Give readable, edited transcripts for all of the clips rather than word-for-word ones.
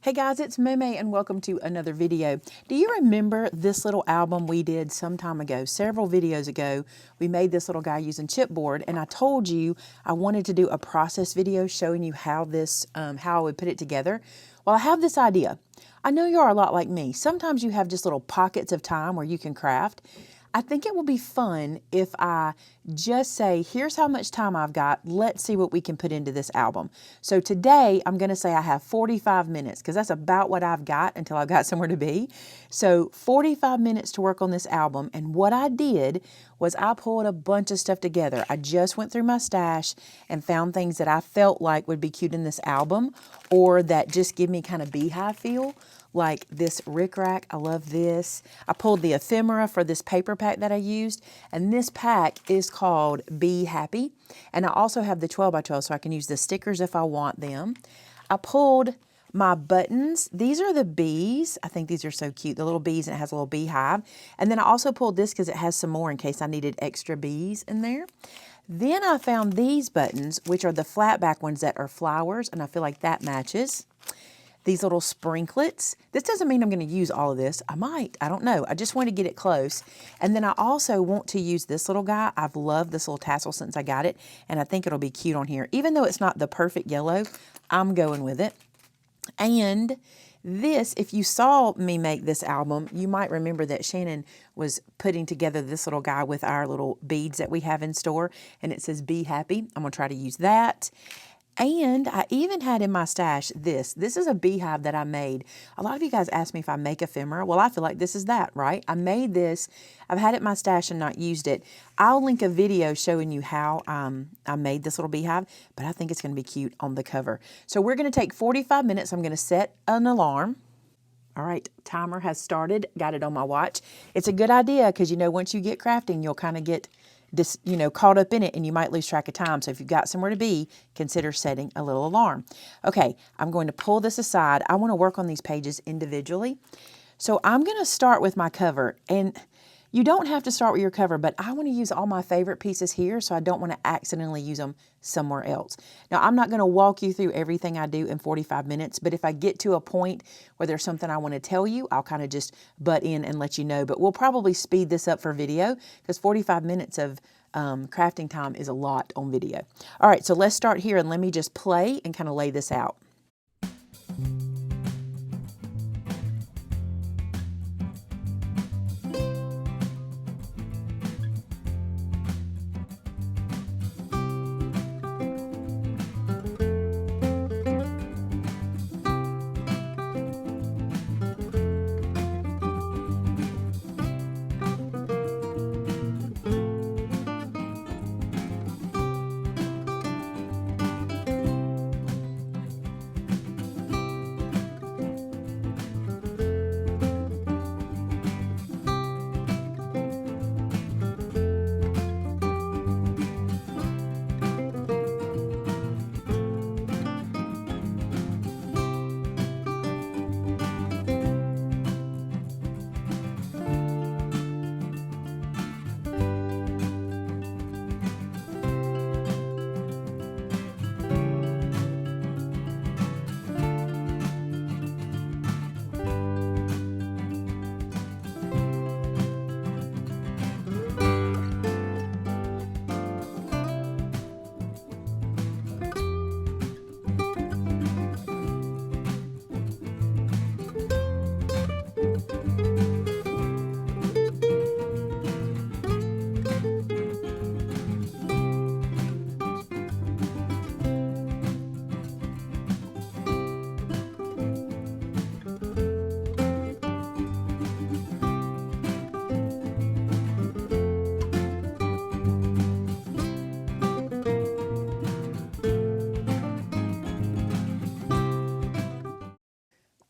Hey guys, it's Maymay and welcome to another video. Do you remember this little album we did some time ago? Several videos ago, we made this little guy using chipboard, and I told you I wanted to do a process video showing you how how I would put it together. Well, I have this idea. I know you are a lot like me. Sometimes you have just little pockets of time where you can craft. I think it will be fun if I just say, here's how much time I've got. Let's see what we can put into this album. So today I'm going to say I have 45 minutes because that's about what I've got until I've got somewhere to be. So 45 minutes to work on this album. And what I did was I pulled a bunch of stuff together. I just went through my stash and found things that I felt like would be cute in this album or that just give me kind of beehive feel. Like this rickrack, I love this. I pulled the ephemera for this paper pack that I used, and this pack is called Be Happy. And I also have the 12 by 12, so I can use the stickers if I want them. I pulled my buttons. These are the bees. I think these are so cute, the little bees, and it has a little beehive. And then I also pulled this because it has some more in case I needed extra bees in there. Then I found these buttons, which are the flat back ones that are flowers, and I feel like that matches. These little sprinklets. This doesn't mean I'm going to use all of this. I might. I don't know. I just want to get it close. And then I also want to use this little guy. I've loved this little tassel since I got it, and I think it'll be cute on here. Even though it's not the perfect yellow, I'm going with it. And this, if you saw me make this album, you might remember that Shannon was putting together this little guy with our little beads that we have in store, and it says Be Happy. I'm going to try to use that. And I even had in my stash this. This is a beehive that I made. A lot of you guys ask me if I make ephemera. Well, I feel like this is that, right? I made this. I've had it in my stash and not used it. I'll link a video showing you how I made this little beehive, but I think it's going to be cute on the cover. So we're going to take 45 minutes. I'm going to set an alarm. All right, timer has started. Got it on my watch. It's a good idea because, you know, once you get crafting, you'll kind of get caught up in it and you might lose track of time. So if you've got somewhere to be, consider setting a little alarm. Okay, I'm going to pull this aside. I want to work on these pages individually. So I'm going to start with my cover, and you don't have to start with your cover, but I want to use all my favorite pieces here, so I don't want to accidentally use them somewhere else. Now, I'm not going to walk you through everything I do in 45 minutes, but if I get to a point where there's something I want to tell you, I'll kind of just butt in and let you know. But we'll probably speed this up for video because 45 minutes of crafting time is a lot on video. All right, so let's start here and let me just play and kind of lay this out.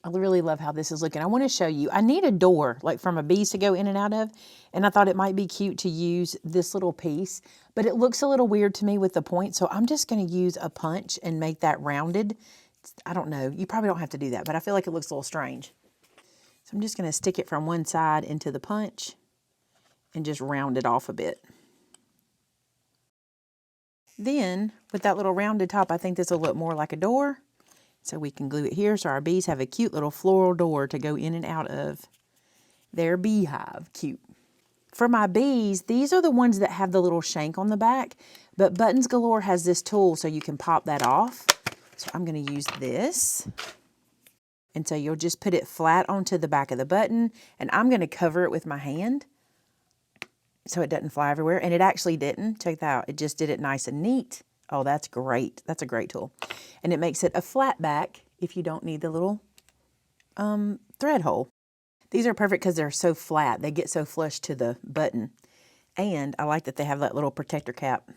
I really love how this is looking. I want to show you. I need a door, like from a bees to go in and out of, and I thought it might be cute to use this little piece, but it looks a little weird to me with the point, so I'm just going to use a punch and make that rounded. I don't know. You probably don't have to do that, but I feel like it looks a little strange. So I'm just going to stick it from one side into the punch and just round it off a bit. Then, with that little rounded top, I think this will look more like a door. So we can glue it here so our bees have a cute little floral door to go in and out of their beehive. Cute. For my bees, these are the ones that have the little shank on the back, but Buttons Galore has this tool so you can pop that off. So I'm going to use this. And so you'll just put it flat onto the back of the button, and I'm going to cover it with my hand so it doesn't fly everywhere. And it actually didn't. Check that out. It just did it nice and neat. Oh, that's great. That's a great tool. And it makes it a flat back if you don't need the little thread hole. These are perfect because they're so flat. They get so flush to the button. And I like that they have that little protector cap.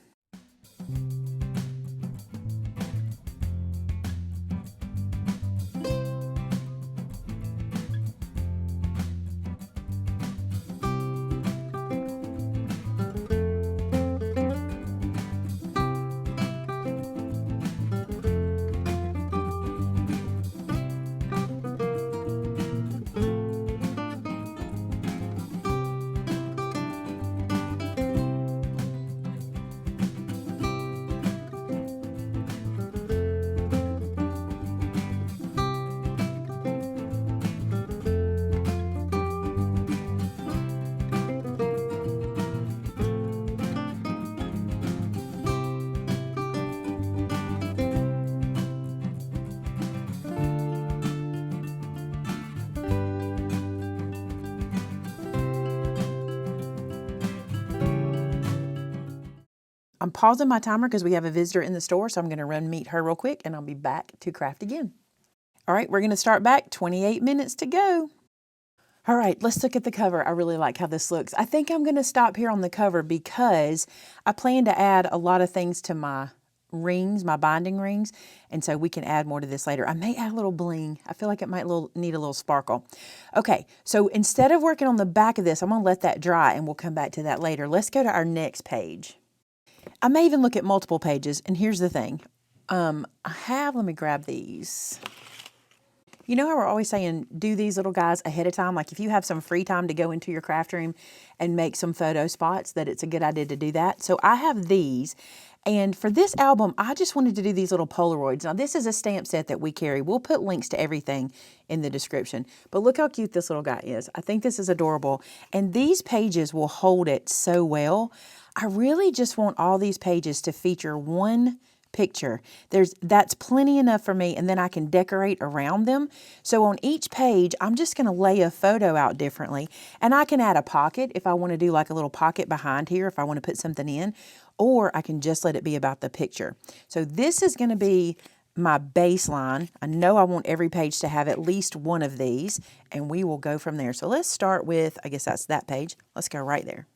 I'm pausing my timer because we have a visitor in the store, so I'm going to run meet her real quick, and I'll be back to craft again. All right, we're going to start back. 28 minutes to go. All right, let's look at the cover. I really like how this looks. I think I'm going to stop here on the cover because I plan to add a lot of things to my rings, my binding rings, and so we can add more to this later. I may add a little bling. I feel like it might need a little sparkle. Okay, so instead of working on the back of this, I'm going to let that dry, and we'll come back to that later. Let's go to our next page. I may even look at multiple pages, and here's the thing. Let me grab these. You know how we're always saying do these little guys ahead of time? Like if you have some free time to go into your craft room and make some photo spots, that it's a good idea to do that. So I have these, and for this album, I just wanted to do these little Polaroids. Now this is a stamp set that we carry. We'll put links to everything in the description. But look how cute this little guy is. I think this is adorable. And these pages will hold it so well. I really just want all these pages to feature one picture. That's plenty enough for me, and then I can decorate around them. So on each page, I'm just going to lay a photo out differently, and I can add a pocket if I want to do like a little pocket behind here if I want to put something in, or I can just let it be about the picture. So this is going to be my baseline. I know I want every page to have at least one of these, and we will go from there. So let's start with, I guess that's that page. Let's go right there.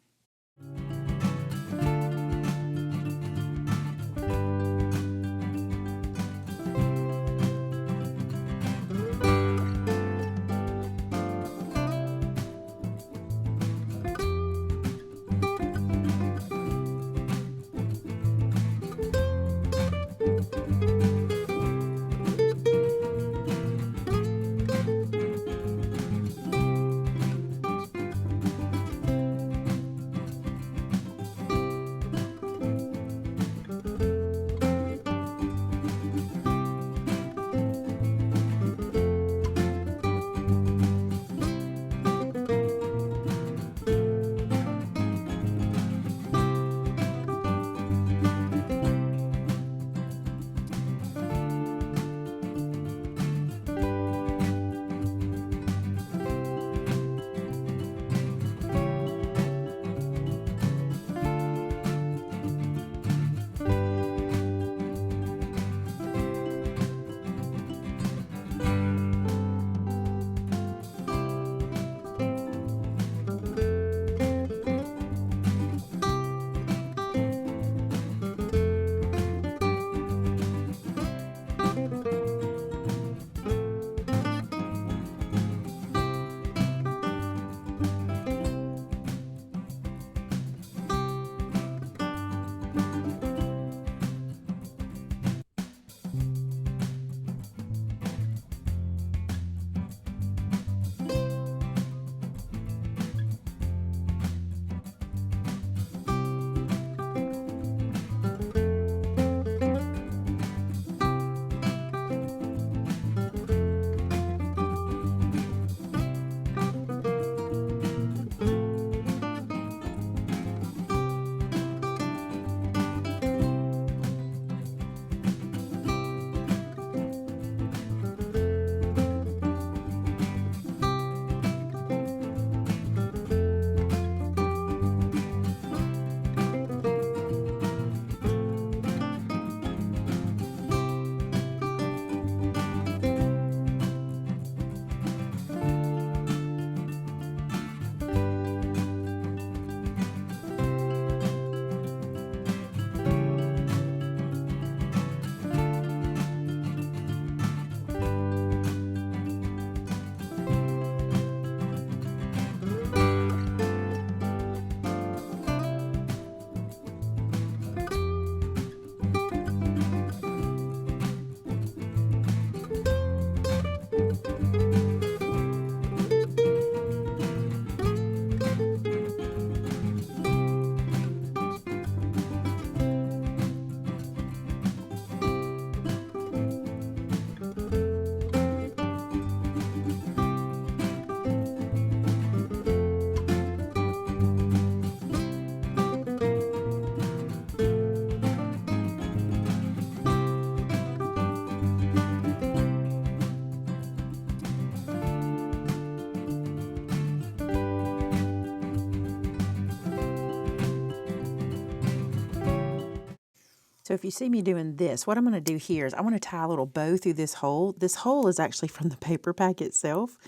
So if you see me doing this, what I'm going to do here is I want to tie a little bow through this hole. This hole is actually from the paper pack itself.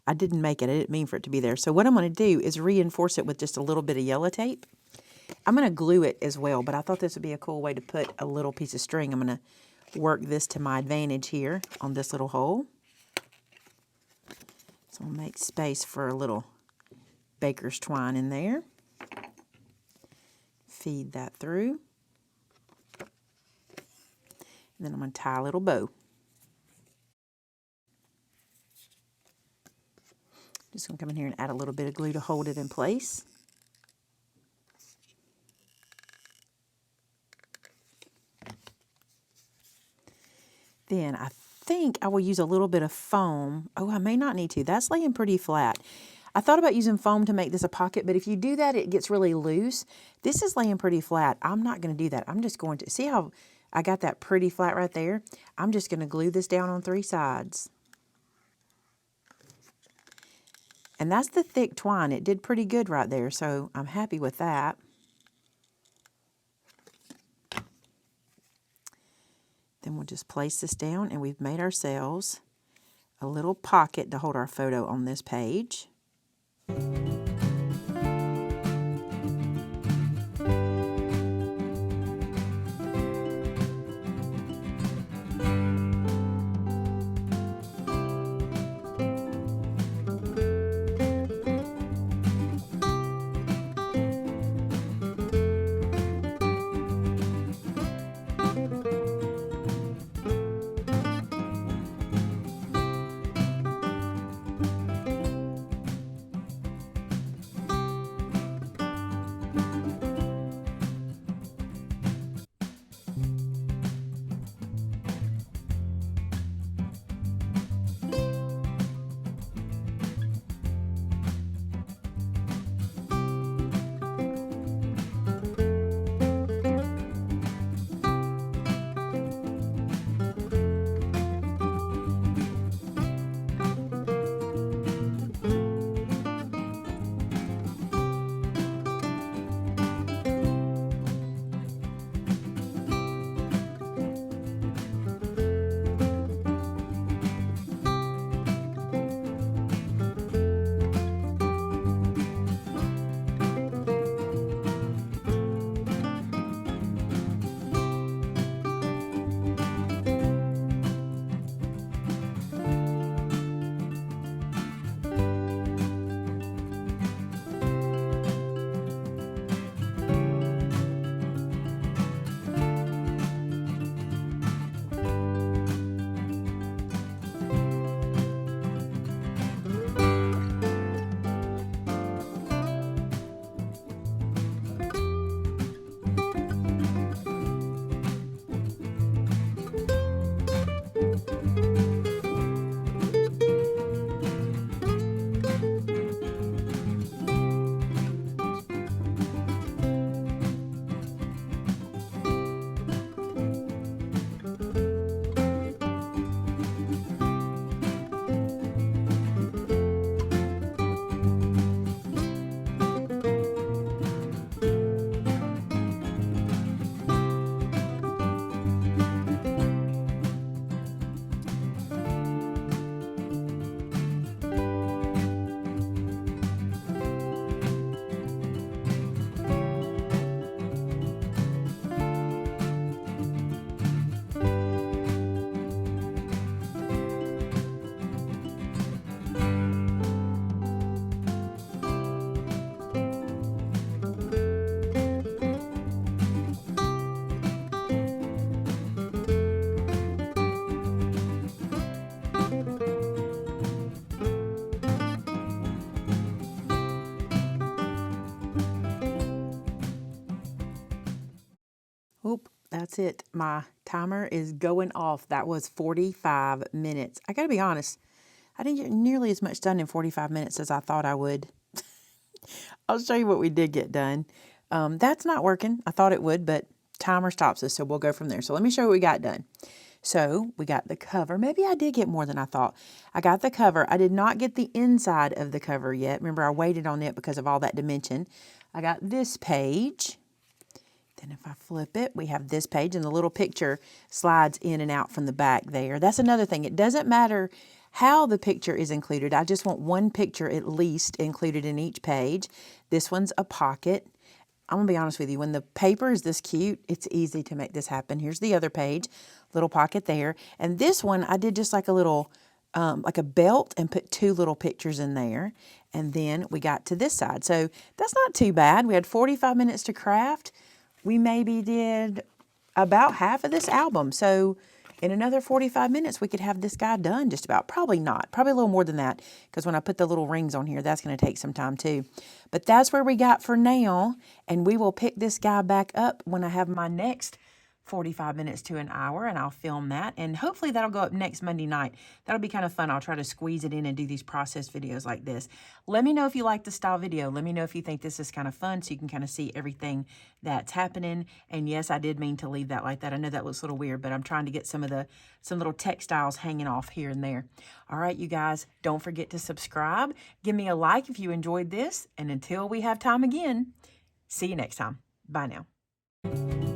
I didn't make it. I didn't mean for it to be there. So what I'm going to do is reinforce it with just a little bit of yellow tape. I'm going to glue it as well, but I thought this would be a cool way to put a little piece of string. I'm going to work this to my advantage here on this little hole. So I'll make space for a little baker's twine in there. Feed that through. And then I'm going to tie a little bow. Just going to come in here and add a little bit of glue to hold it in place. Then I think I will use a little bit of foam. Oh, I may not need to. That's laying pretty flat. I thought about using foam to make this a pocket, but if you do that, it gets really loose. This is laying pretty flat. I'm not going to do that. I'm just going to, see how I got that pretty flat right there? I'm just going to glue this down on 3 sides. And that's the thick twine. It did pretty good right there, so I'm happy with that. Then we'll just place this down, and we've made ourselves a little pocket to hold our photo on this page. Oop, that's it. My timer is going off. That was 45 minutes. I gotta be honest, I didn't get nearly as much done in 45 minutes as I thought I would. I'll show you what we did get done. That's not working. I thought it would, but timer stops us, so we'll go from there. So let me show you what we got done. So we got the cover. Maybe I did get more than I thought. I got the cover. I did not get the inside of the cover yet. Remember, I waited on it because of all that dimension. I got this page. Then if I flip it, we have this page, and the little picture slides in and out from the back there. That's another thing. It doesn't matter how the picture is included. I just want one picture at least included in each page. This one's a pocket. I'm gonna be honest with you, when the paper is this cute, it's easy to make this happen. Here's the other page, little pocket there. And this one, I did just like a little, like a belt, and put 2 little pictures in there. And then we got to this side. So that's not too bad. We had 45 minutes to craft. We maybe did about half of this album. So in another 45 minutes, we could have this guy done just about. Probably not. Probably a little more than that, because when I put the little rings on here, that's going to take some time too. But that's where we got for now, and we will pick this guy back up when I have my next 45 minutes to an hour, and I'll film that, and hopefully that'll go up next Monday night. That'll be kind of fun. I'll try to squeeze it in and do these process videos like this. Let me know if you like the style video. Let me know if you think this is kind of fun, so you can kind of see everything that's happening. And yes, I did mean to leave that like that. I know that looks a little weird, but I'm trying to get some little textiles hanging off here and there. All right, you guys, don't forget to subscribe. Give me a like if you enjoyed this, and until we have time again, see you next time. Bye now.